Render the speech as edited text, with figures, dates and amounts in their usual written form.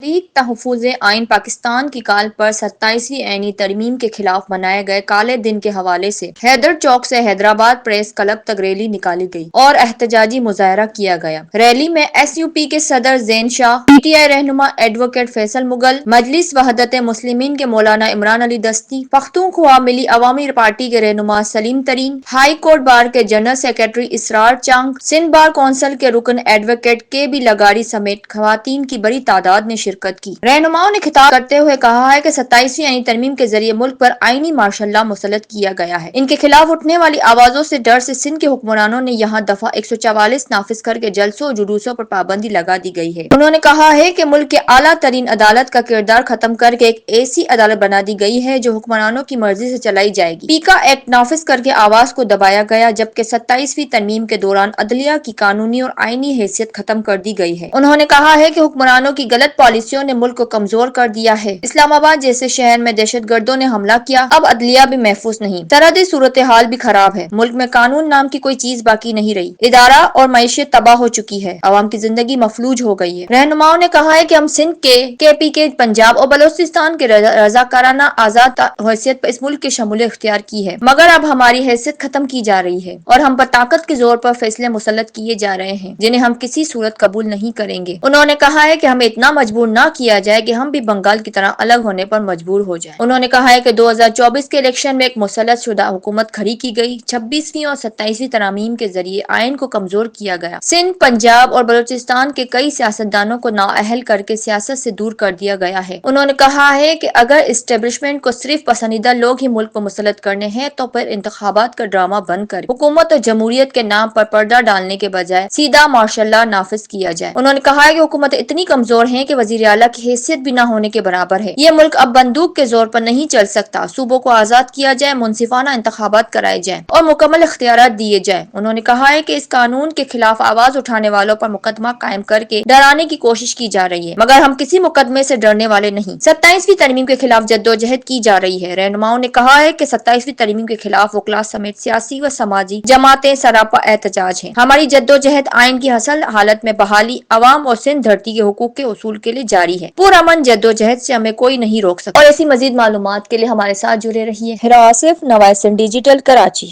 تحریک تحفظ آئین پاکستان کی کال پر 27ویں آئینی ترمیم کے خلاف منائے گئے کالے دن کے حوالے سے حیدر چوک سے حیدرآباد پریس کلب تک ریلی نکالی گئی اور احتجاجی مظاہرہ کیا گیا۔ ریلی میں ایس یو پی کے صدر زین شاہ، پی ٹی آئی رہنما ایڈوکیٹ فیصل مغل، مجلس وحدت مسلمین کے مولانا عمران علی دستی، پختونخوا ملی عوامی پارٹی کے رہنما سلیم ترین، ہائی کورٹ بار کے جنرل سیکرٹری اسرار چانگ، سندھ بار کونسل کے رکن ایڈوکیٹ کے بی لگاری سمیت خواتین کی بڑی تعداد نے شرکت کی۔ رہنماؤں نے خطاب کرتے ہوئے کہا ہے کہ 27ویں آئینی ترمیم کے ذریعے ملک پر آئینی مارشل لا مسلط کیا گیا ہے۔ ان کے خلاف اٹھنے والی آوازوں سے ڈر سے سندھ کے حکمرانوں نے یہاں دفعہ 144 نافذ کر کے جلسوں اور جلوسوں پر پابندی لگا دی گئی ہے۔ انہوں نے کہا ہے کہ ملک کے اعلیٰ ترین عدالت کا کردار ختم کر کے ایک ایسی عدالت بنا دی گئی ہے جو حکمرانوں کی مرضی سے چلائی جائے گی۔ پیکا ایکٹ نافذ کر کے آواز کو دبایا گیا، جبکہ 27ویں ترمیم کے دوران عدلیہ کی قانونی اور آئینی حیثیت ختم کر دی گئی ہے۔ انہوں نے کہا ہے کہ حکمرانوں کی غلط پالیسیوں نے ملک کو کمزور کر دیا ہے۔ اسلام آباد جیسے شہر میں دہشت گردوں نے حملہ کیا، اب عدلیہ بھی محفوظ نہیں، سرحدی صورتحال بھی خراب ہے، ملک میں قانون نام کی کوئی چیز باقی نہیں رہی، ادارہ اور معیشت تباہ ہو چکی ہے، عوام کی زندگی مفلوج ہو گئی ہے۔ رہنماؤں نے کہا ہے کہ ہم سندھ کے پی کے، پنجاب اور بلوچستان کے رضاکارانہ آزاد حیثیت پر اس ملک کی شمولیت اختیار کی ہے، مگر اب ہماری حیثیت ختم کی جا رہی ہے اور ہم پر طاقت کے زور پر فیصلے مسلط کیے جا رہے ہیں جنہیں ہم کسی صورت قبول نہیں کریں گے۔ انہوں نے کہا ہے کہ ہمیں اتنا مجبور نہ کیا جائے کہ ہم بھی بنگال کی طرح الگ ہونے پر مجبور ہو جائیں۔ انہوں نے کہا ہے کہ 2024 کے الیکشن میں ایک مسلط شدہ حکومت کھڑی کی گئی، 26ویں اور 27ویں ترامیم کے ذریعے آئین کو کمزور کیا گیا، سندھ، پنجاب اور بلوچستان کے کئی سیاستدانوں کو نااہل کر کے سیاست سے دور کر دیا گیا ہے۔ انہوں نے کہا ہے کہ اگر اسٹیبلشمنٹ کو صرف پسندیدہ لوگ ہی ملک پر مسلط کرنے ہیں تو پھر انتخابات کا ڈرامہ بند کر حکومت اور جمہوریت کے نام پر پردہ ڈالنے کے بجائے سیدھا مارشل لا نافذ کیا جائے۔ انہوں نے کہا ہے کہ حکومت اتنی کمزور ہیں کہ وزیر اعلیٰ کی حیثیت بھی نہ ہونے کے برابر ہے۔ یہ ملک اب بندوق کے زور پر نہیں چل سکتا، صوبوں کو آزاد کیا جائے، منصفانہ انتخابات کرائے جائیں اور مکمل اختیارات دیے جائیں۔ انہوں نے کہا ہے کہ اس قانون کے خلاف آواز اٹھانے والوں پر مقدمہ قائم کر کے ڈرانے کی کوشش کی جا رہی ہے، مگر ہم کسی مقدمے سے ڈرنے والے نہیں۔ 27ویں ترمیم کے خلاف جدوجہد کی جا رہی ہے۔ رہنماؤں نے کہا ہے کہ 27ویں ترمیم کے خلاف وکلاء سمیت سیاسی و سماجی جماعتیں سراپا احتجاج ہیں۔ ہماری جدوجہد آئین کی اصل حالت میں بحالی، عوام اور سندھ دھرتی کے حقوق کے اصول کے لیے جاری ہے۔ پرامن جدوجہد سے ہمیں کوئی نہیں روک سکتا۔ اور ایسی مزید معلومات کے لیے ہمارے ساتھ جڑے رہیے۔ ہیرا آصف، نوائے سندھ ڈیجیٹل، کراچی۔